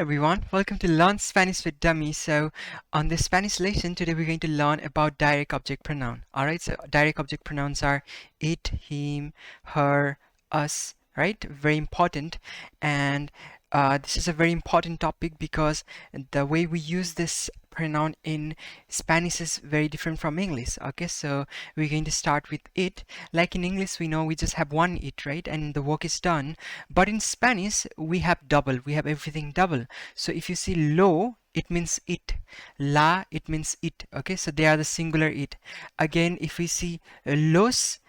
everyone, welcome to Learn Spanish with Dummy. So on this Spanish lesson today we're going to learn about direct object pronoun. Alright, so direct object pronouns are it, him, her, us, right? Very important. And this is a very important topic because the way we use this pronoun in Spanish is very different from English. Okay, so we're going to start with it. Like in English we know we just have one it, right, and the work is done. But in Spanish we have double, we have everything double. So if you see lo, it means it, la, it means it. Okay, so they are the singular it. Again, if we see los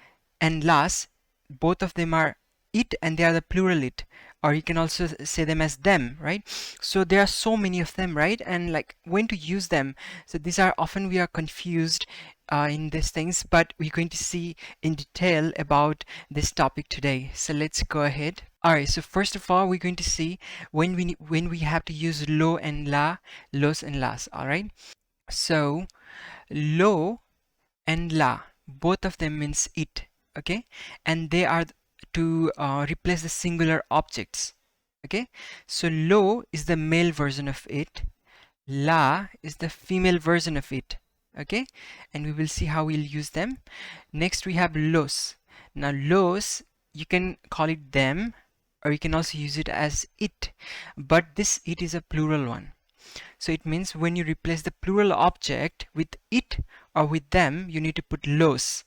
and las, both of them are it and they are the plural it, or you can also say them as them, right? So there are so many of them, right? And like when to use them, so these are often we are confused in these things, but we're going to see in detail about this topic today. So let's go ahead. All right, so first of all we're going to see when we have to use lo and la, los and las. All right, so lo and la, both of them means it. Okay, and they are to replace the singular objects. Okay, so lo is the male version of it, la is the female version of it. Okay, and we will see how we'll use them. Next we have los. Now los, you can call it them, or you can also use it as it, but this it is a plural one. So it means when you replace the plural object with it or with them, you need to put los,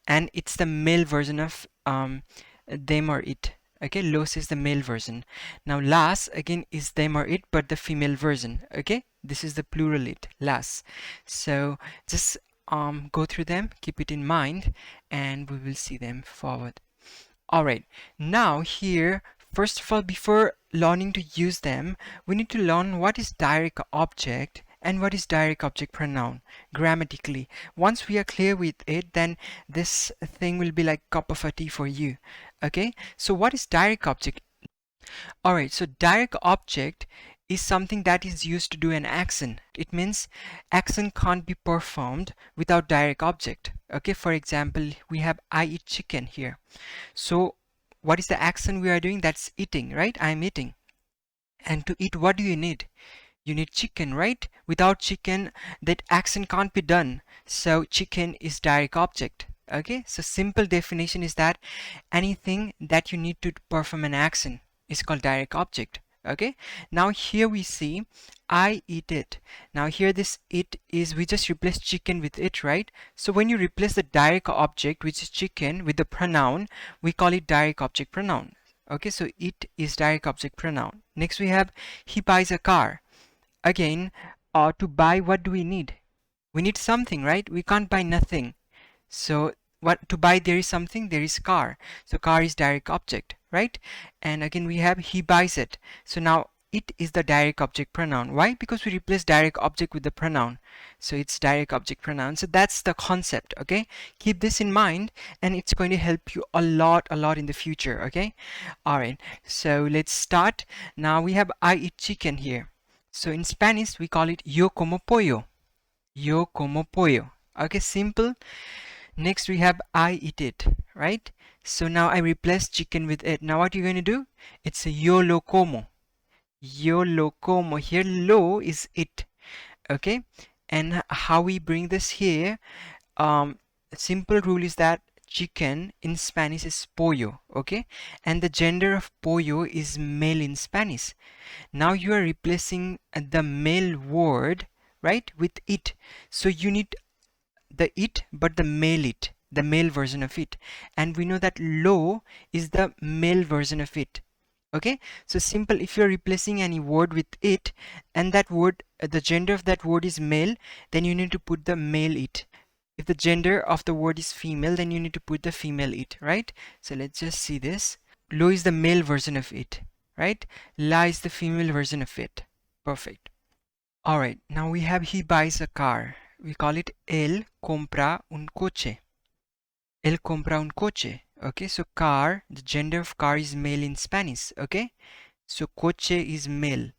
and it's the male version of them or it. Okay, los is the male version. Now las again is them or it, but the female version. Okay, this is the plural it, las. So just go through them, keep it in mind, and we will see them forward. Alright, now here, first of all, before learning to use them, we need to learn what is direct object and what is direct object pronoun grammatically. Once we are clear with it, then this thing will be like cup of a tea for you. Okay, so what is direct object? Alright, so direct object is something that is used to do an action. It means action can't be performed without direct object. Okay, for example, we have I eat chicken here. So what is the action we are doing? That's eating, right? I'm eating. And to eat, what do you need? You need chicken, right? Without chicken, that action can't be done. So chicken is direct object. Okay, so simple definition is that anything that you need to perform an action is called direct object. Okay, now here we see I eat it. Now here this it is, we just replace chicken with it, right? So when you replace the direct object, which is chicken, with the pronoun, we call it direct object pronoun. Okay, so it is direct object pronoun. Next we have he buys a car. Again, to buy, what do we need? We need something, right? We can't buy nothing. So what to buy, there is something, there is car. So car is direct object, right? And again we have he buys it. So now it is the direct object pronoun. Why? Because we replace direct object with the pronoun. So it's direct object pronoun. So that's the concept. Okay, keep this in mind and it's going to help you a lot in the future. Okay, all right, so let's start. Now we have I eat chicken here. So in Spanish we call it yo como pollo. Yo como pollo. Okay, simple. Next we have I eat it, right? So now I replace chicken with it. Now what you're going to do? It's a yo lo como. Yo lo como. Here lo is it. Okay, and how we bring this here, simple rule is that chicken in Spanish is pollo. Okay, and the gender of pollo is male in Spanish. Now you are replacing the male word, right, with it. So you need the it but the male version of it, and we know that lo is the male version of it. Okay, so simple, if you're replacing any word with it and that word, the gender of that word is male, then you need to put the male it. If the gender of the word is female, then you need to put the female it, right? So let's just see this. Lo is the male version of it, right? La is the female version of it. Perfect. All right, now we have he buys a car. We call it él compra un coche. Él compra un coche. Okay, so car, the gender of car is male in Spanish. Okay, so coche is male.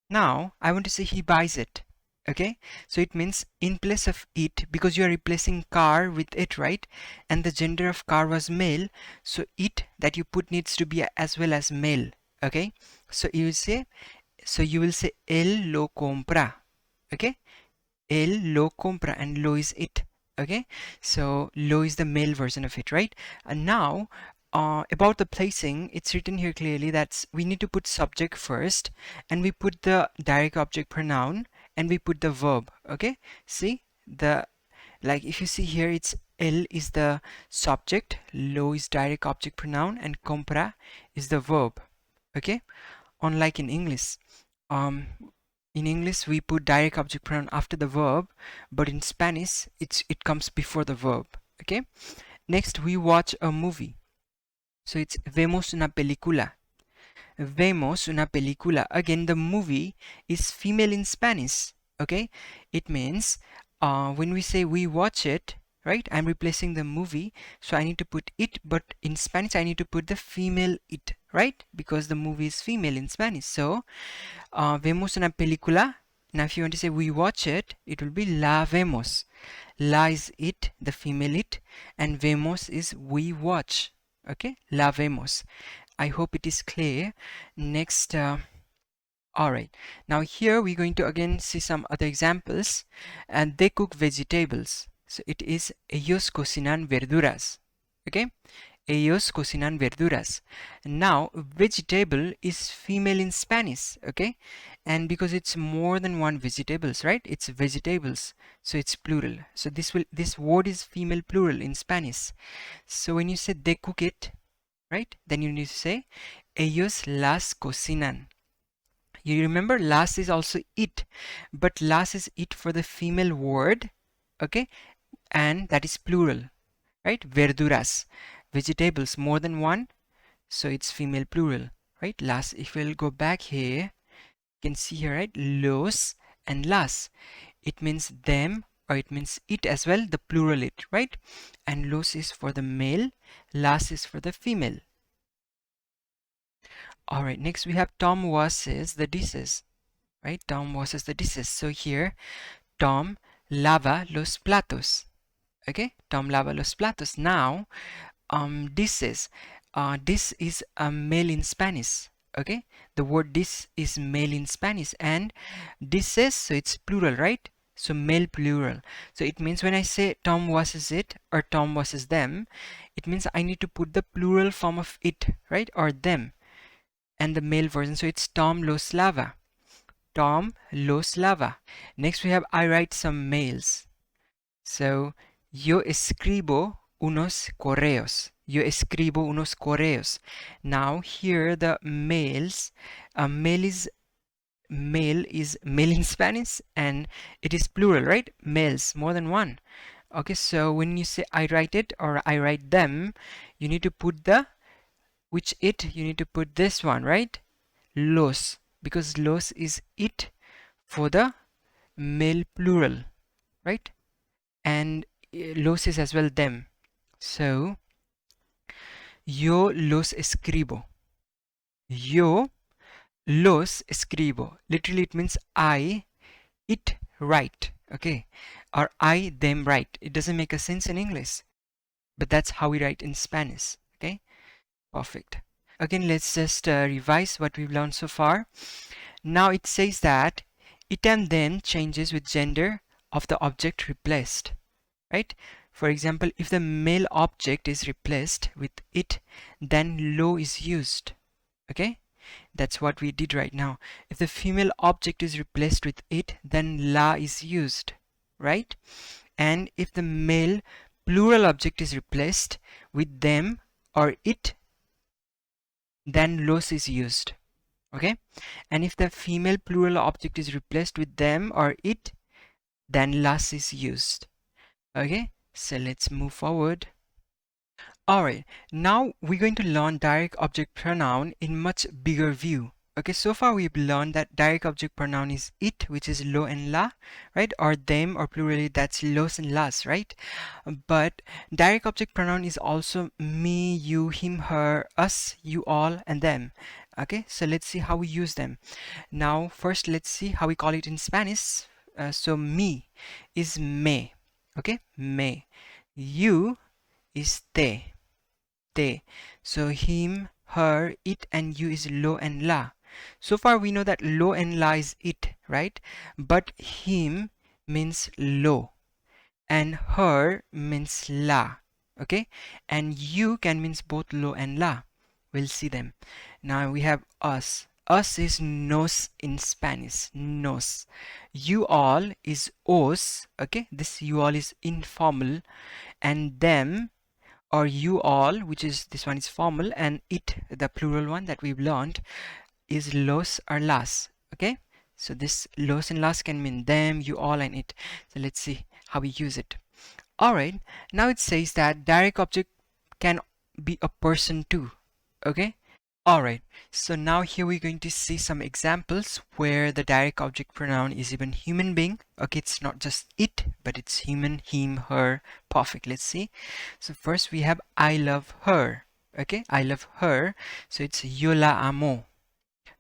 Now I want to say he buys it. Okay, so it means in place of it, because you are replacing car with it, right, and the gender of car was male, so it that you put needs to be as well as male. Okay, so you say So you will say él lo compra. Okay, él lo compra, and lo is it. Okay, so lo is the male version of it, right? And now about the placing, it's written here clearly that we need to put subject first, and we put the direct object pronoun, and we put the verb. Okay, see the, like if you see here, it's el is the subject, lo is direct object pronoun, and compra is the verb. Okay, unlike um in English we put direct object pronoun after the verb, but in Spanish it comes before the verb. Okay, next we watch a movie, so it's vemos una película. Vemos una película. Again, the movie is female in Spanish. Okay, it means when we say we watch it, right, I'm replacing the movie, so I need to put it, but in Spanish I need to put the female it, right, because the movie is female in Spanish. So vemos una película. Now if you want to say we watch it, it will be la vemos. La is it, the female it, and vemos is we watch. Okay, la vemos. I hope it is clear. Next, alright, now here we're going to again see some other examples, and they cook vegetables. So it is ellos cocinan verduras. Okay, ellos cocinan verduras. Now vegetable is female in Spanish. Okay, and because it's more than one vegetables, right, it's vegetables, so it's plural. So this word is female plural in Spanish. So when you say they cook it, right, then you need to say ellos las cocinan. You remember las is also it, but las is it for the female word. Okay, and that is plural, right? Verduras, vegetables, more than one, so it's female plural, right? Las, if we'll go back here, you can see here, right, los and las, it means them, or it means it as well, the plural it, right? And los is for the male, las is for the female. All right, next we have Tom washes the dishes, right? Tom washes the dishes. So here, Tom lava los platos. Okay, Tom lava los platos. Now, dishes. This is a male in Spanish. Okay, the word this is male in Spanish, and dishes, so it's plural, right? So male plural. So it means when I say Tom washes it or Tom washes them, it means I need to put the plural form of it, right? Or them, and the male version. So it's Tom los lava. Tom los lava. Next we have I write some mails. So yo escribo unos correos. Yo escribo unos correos. Now here the males, male is male in Spanish, and it is plural, right? Males, more than one. Okay, so when you say I write it or I write them, you need to put the which it, you need to put this one, right? Los, because los is it for the male plural, right? And los is as well them. So yo los escribo. Yo los escribo. Literally it means I it write. Okay, or I them write. It doesn't make a sense in English, but that's how we write in Spanish. Okay, perfect. Again, let's just revise what we've learned so far. Now it says that it and them changes with gender of the object replaced, right? For example, if the male object is replaced with it, then lo is used. Okay, that's what we did right now. If the female object is replaced with it, then la is used, right? And if the male plural object is replaced with them or it, then los is used. Okay, and if the female plural object is replaced with them or it, then las is used. Okay, so let's move forward. Alright, now we're going to learn direct object pronoun in much bigger view. Okay, so far we've learned that direct object pronoun is it, which is lo and la, right? Or them, or plurally that's los and las, right? But direct object pronoun is also me, you, him, her, us, you all, and them. Okay, so let's see how we use them. Now first let's see how we call it in Spanish. So me is me. Okay, me. You is te. So him, her, it, and you is lo and la. So far we know that lo and la is it, right? But him means lo and her means la, okay? And you can means both lo and la. We'll see them. Now we have us. Us is nos in Spanish, nos. You all is os, okay? This you all is informal, and them or you all, which is this one is formal, and it, the plural one that we've learned, is los or las, okay? So this los and las can mean them, you all, and it. So let's see how we use it. Alright, now it says that direct object can be a person too, okay? Alright, so now here we're going to see some examples where the direct object pronoun is even human being. Okay, it's not just it, but it's human, him, her. Perfect, let's see. So first we have I love her. Okay, I love her. So it's yo la amo.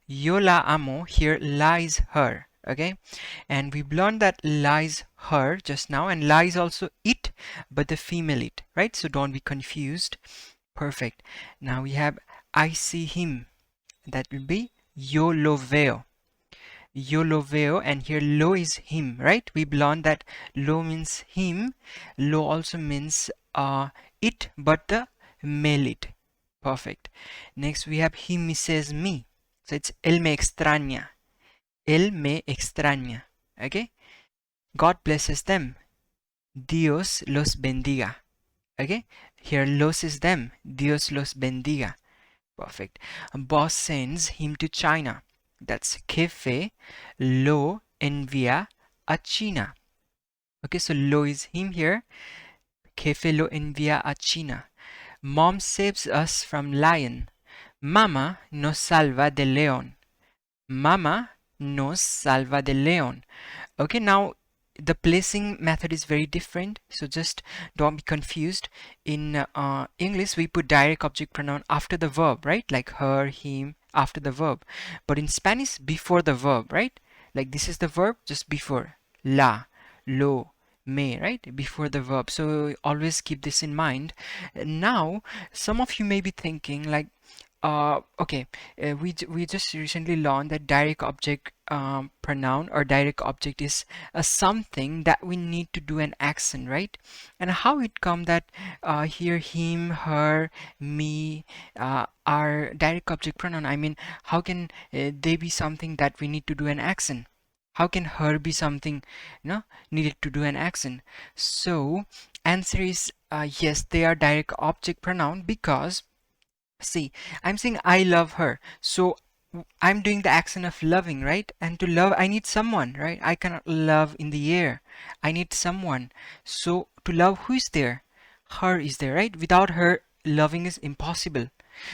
Yo la amo, here lies her. Okay, and we've learned that lies her just now, and lies also it, but the female it, right? So don't be confused. Perfect. Now we have I see him. That will be yo lo veo. Yo lo veo, and here lo is him, right? We've learned that lo means him. Lo also means it, but the male it. Perfect. Next we have he misses me. So it's él me extraña. Él me extraña. Okay? God blesses them. Dios los bendiga. Okay? Here los is them. Dios los bendiga. Perfect. Boss sends him to China. That's jefe lo envía a China. Okay, so lo is him here. Jefe lo envía a China. Mom saves us from lion. Mama nos salva del león. Mama nos salva del león. Okay, now the placing method is very different, so just don't be confused. In English we put direct object pronoun after the verb, right? Like her, him, after the verb. But in Spanish, before the verb, right? Like this is the verb, just before. La, lo, me, right? Before the verb. So always keep this in mind. Now some of you may be thinking like, okay, we just recently learned that direct object pronoun or direct object is something that we need to do an action, right? And how it come that here him, her, me are direct object pronoun? I mean, how can they be something that we need to do an action? How can her be something, you know, needed to do an action? So answer is yes, they are direct object pronoun because see, I'm saying I love her. So I'm doing the action of loving, right? And to love, I need someone, right? I cannot love in the air. I need someone. So to love, who is there? Her is there, right? Without her, loving is impossible.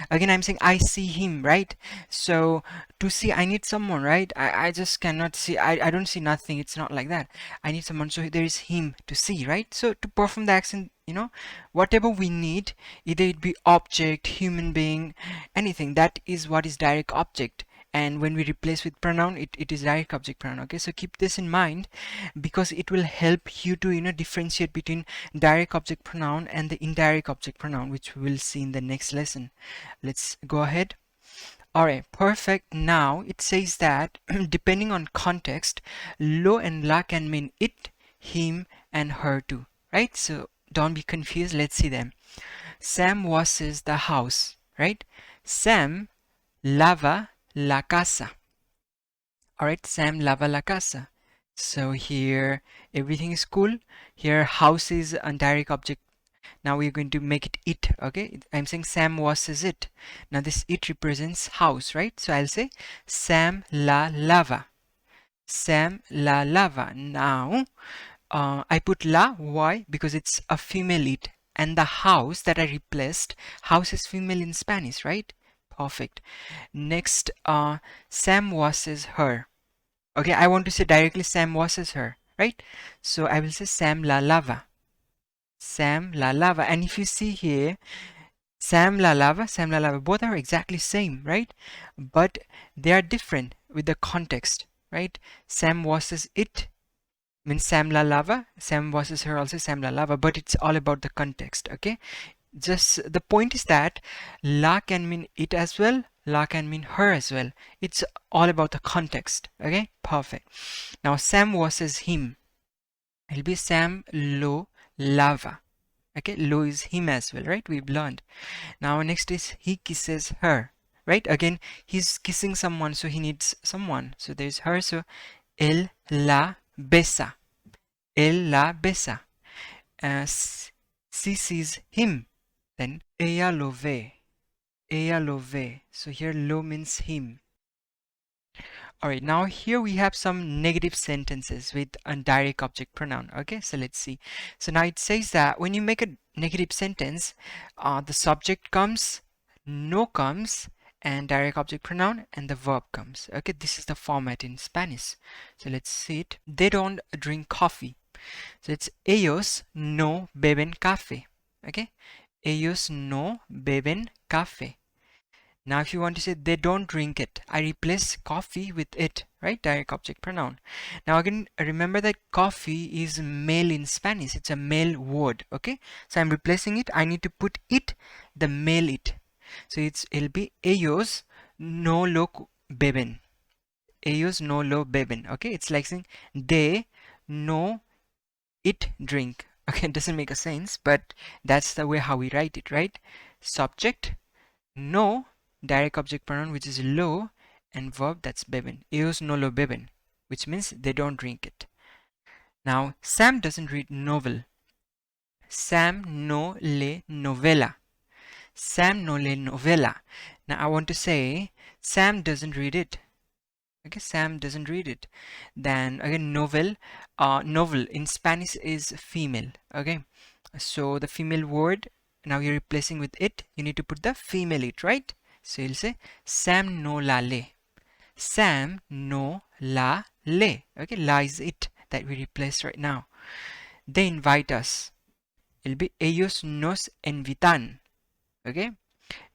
Again, I'm saying I see him, right? So to see, I need someone, right? I just cannot see. I don't see nothing. It's not like that. I need someone. So there is him to see, right? So to perform the action, you know, whatever we need, either it be object, human being, anything, that is what is direct object. And when we replace with pronoun, it is direct object pronoun. Okay, so keep this in mind because it will help you to, you know, differentiate between direct object pronoun and the indirect object pronoun, which we will see in the next lesson. Let's go ahead. Alright, perfect. Now it says that depending on context, lo and la can mean it, him, and her too, right? So don't be confused. Let's see them. Sam washes the house, right? Sam lava la casa. Alright, Sam lava la casa. So here everything is cool. Here house is a direct object. Now we're going to make it, okay? I'm saying Sam washes it. Now this it represents house, right? So I'll say Sam la lava. Sam la lava. Now I put la, why? Because it's a female it. And the house that I replaced, house is female in Spanish, right? Perfect. Next, Sam washes her. Okay, I want to say directly Sam washes her, right? So I will say Sam la lava. Sam la lava. And if you see here, Sam la lava, both are exactly same, right? But they are different with the context, right? Sam washes it means Sam la lava. Sam washes her also Sam la lava. But it's all about the context, okay? Just the point is that la can mean it as well, La can mean her as well. It's all about the context. Okay, perfect. Now Sam washes him. It'll be Sam lo lava. Okay, lo is him as well, right? We've learned. Now next is he kisses her, right? Again, he's kissing someone, so he needs someone. So there's her, so él la besa. Él la besa. She sees him. Then ella lo ve. Ella lo ve. So here lo means him. Alright, now here we have some negative sentences with a direct object pronoun. Okay, so let's see. So now it says that when you make a negative sentence, the subject comes, no comes, and direct object pronoun, and the verb comes. Okay, this is the format in Spanish. So let's see it. They don't drink coffee. So it's ellos no beben café. Okay, ellos no beben café. Now if you want to say they don't drink it, I replace coffee with it, right? Direct object pronoun. Now again, remember that coffee is male in Spanish. It's a male word, okay? So I'm replacing it. I need to put it, the male it. So it'll be ellos no lo beben. Ellos no lo beben, okay? It's like saying they no it drink. Okay, it doesn't make a sense, but that's the way how we write it, right? Subject, no, direct object pronoun, which is lo, and verb, that's beben. Ellos no lo beben, which means they don't drink it. Now, Sam doesn't read novel. Sam no lee novela. Sam no lee novela. Now, I want to say Sam doesn't read it. Okay, Sam doesn't read it. Then again, novel in Spanish is female. Okay, so the female word, now you're replacing with it, you need to put the female it, right? So you'll say Sam no la lee. Sam no la lee. Okay, la is it that we replaced right now. They invite us. It'll be ellos nos invitan. Okay,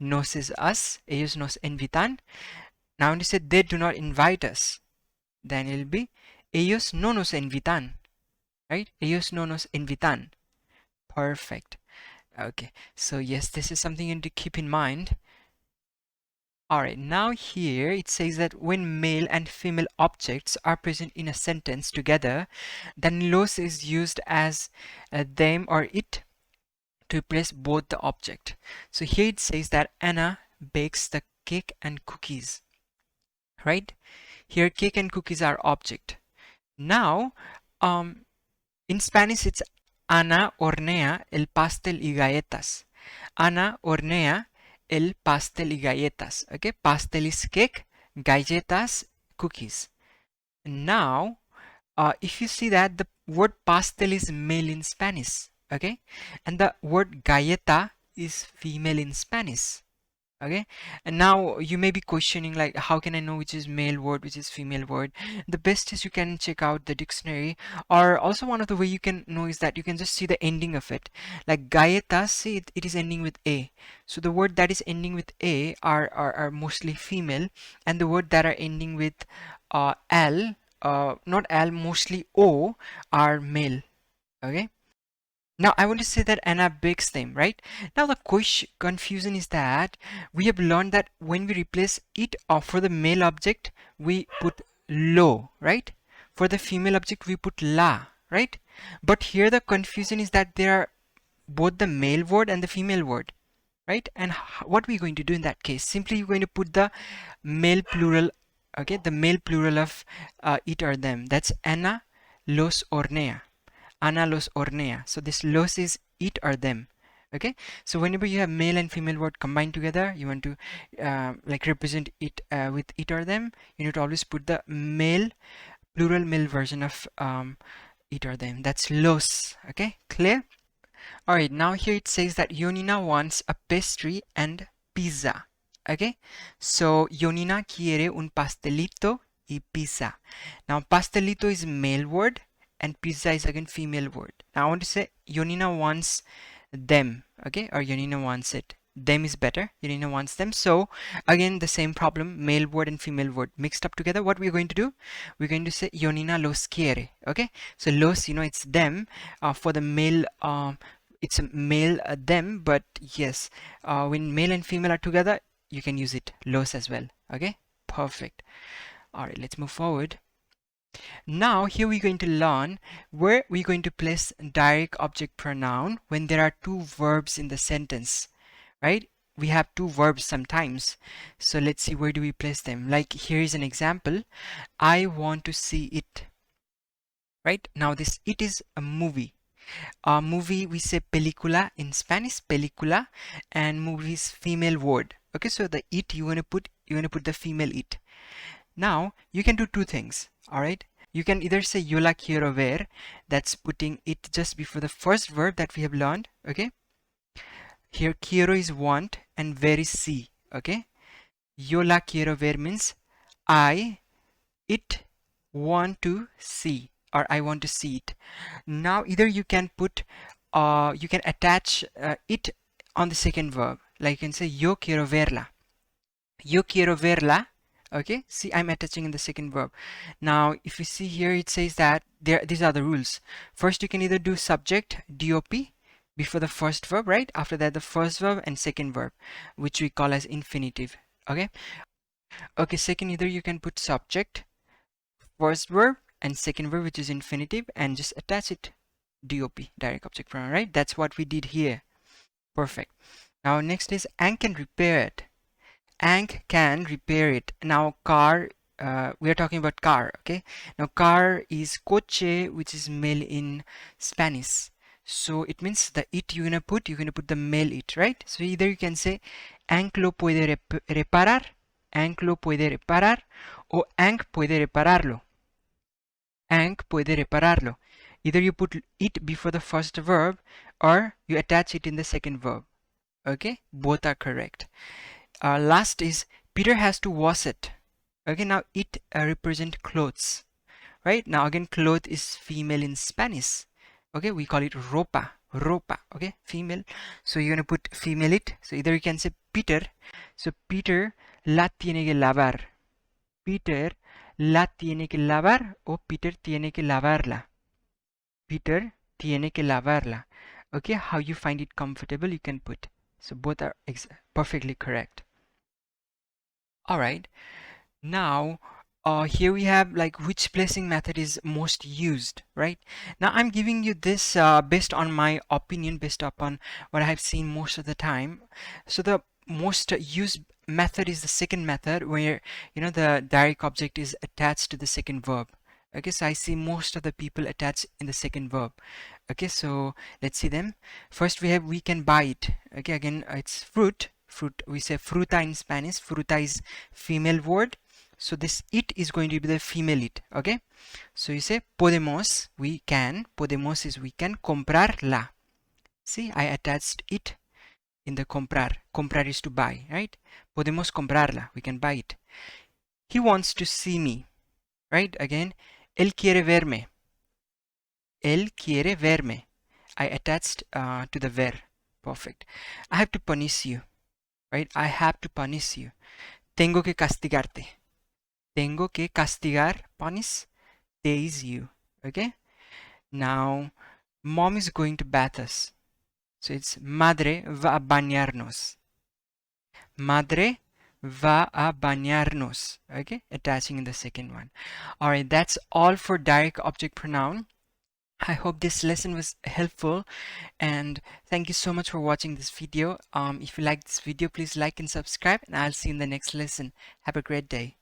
nos is us, ellos nos invitan. Now when you say they do not invite us, then it'll be ellos no nos invitan. Right? Ellos no nos invitan. Perfect. Okay, so yes, this is something you need to keep in mind. Alright, now here it says that when male and female objects are present in a sentence together, then los is used as them or it to replace both the object. So here it says that Anna bakes the cake and cookies. Right? Here cake and cookies are object. Now, in Spanish it's Ana hornea el pastel y galletas. Ana hornea el pastel y galletas. Okay, pastel is cake, galletas, cookies. Now, if you see that the word pastel is male in Spanish, okay, and the word galleta is female in Spanish. Okay, and now you may be questioning like how can I know which is male word, which is female word? The best is you can check out the dictionary, or also one of the way you can know is that you can just see the ending of it. Like galletas, see it is ending with a, so the word that is ending with a are mostly female, and the word that are ending with l, not l, mostly o, are male. Okay, now I want to say that Anna bakes them, right? Now the confusion is that we have learned that when we replace it for the male object, we put lo, right? For the female object, we put la, right? But here the confusion is that there are both the male word and the female word, right? And what we're going to do in that case, simply you're going to put the male plural, okay? The male plural of it or them. That's Ana los hornea. Ana los hornea. So this los is it or them. Okay, so whenever you have male and female word combined together, you want to like represent it with it or them, you need to always put the male, plural male version of it or them. That's los. Okay, clear? Alright, now here it says that Yonina wants a pastry and pizza. Okay, so Yonina quiere un pastelito y pizza. Now pastelito is male word and pizza is again female word. Now I want to say Yonina wants them, okay, or Yonina wants it. Them is better. Yonina wants them. So again the same problem, male word and female word mixed up together. What we're going to do? We're going to say Yonina los quiere. Okay, so los, you know, it's them. For the male, it's a male them, but yes, when male and female are together, you can use it los as well. Okay, perfect. All right, let's move forward. Now here we're going to learn where we're going to place direct object pronoun when there are two verbs in the sentence, right? We have two verbs sometimes. So let's see, where do we place them? Like here is an example. I want to see it. Right? Now this it is a movie. Movie, we say película in Spanish, película, and movie is female word. Okay, so the it you want to put the female it. Now you can do two things. All right, you can either say yo la quiero ver, that's putting it just before the first verb that we have learned. Okay, here quiero is want and ver is see. Okay, yo la quiero ver means it want to see, or I want to see it. Now either you can put you can attach it on the second verb, like you can say yo quiero verla. Yo quiero verla. Okay, see, I'm attaching in the second verb. Now if you see here, it says that these are the rules. First, you can either do subject dop before the first verb, right? After that the first verb and second verb, which we call as infinitive. Okay, second, either you can put subject, first verb and second verb, which is infinitive, and just attach it dop, direct object pronoun, right? That's what we did here. Perfect. Now next is Ang can repair it. Ang can repair it. Now car, we are talking about car. Okay, now car is coche, which is male in Spanish, so it means the it you're gonna put the male it, right? So either you can say Ang lo puede reparar, Ang lo puede reparar, o Ang puede repararlo. Ang puede repararlo. Either you put it before the first verb or you attach it in the second verb. Okay, both are correct. Last is Peter has to wash it. Okay, now it represent clothes, right? Now again, cloth is female in Spanish. Okay, we call it ropa, okay, female. So you're gonna put female it. So either you can say Peter, so Peter la tiene que lavar. Peter la tiene que lavar, o Peter tiene que lavarla. Peter tiene que lavarla. Okay, how you find it comfortable, you can put. So both are perfectly correct. All right, now here we have like which placing method is most used, right? Now I'm giving you this based on my opinion, based upon what I have seen most of the time. So the most used method is the second method, where the direct object is attached to the second verb. Okay, so I see most of the people attach in the second verb. Okay, so let's see them. First we have we can buy it. Okay, again it's fruit, we say fruta in Spanish. Fruta is female word, so this it is going to be the female it. Okay, so you say podemos, we can. Podemos is we can. Comprarla, see, I attached it in the comprar. Comprar is to buy, right? Podemos comprarla, we can buy it. He wants to see me, right? Again, él quiere verme. Él quiere verme, I attached to the ver. Perfect. I have to punish you, right? I have to punish you. Tengo que castigarte. Tengo que castigar, punish, tease you. Okay, now mom is going to bath us, so it's madre va a bañarnos. Madre va a bañarnos. Okay, attaching in the second one. All right, that's all for direct object pronoun. I hope this lesson was helpful, and thank you so much for watching this video. If you like this video, please like and subscribe, and I'll see you in the next lesson. Have a great day.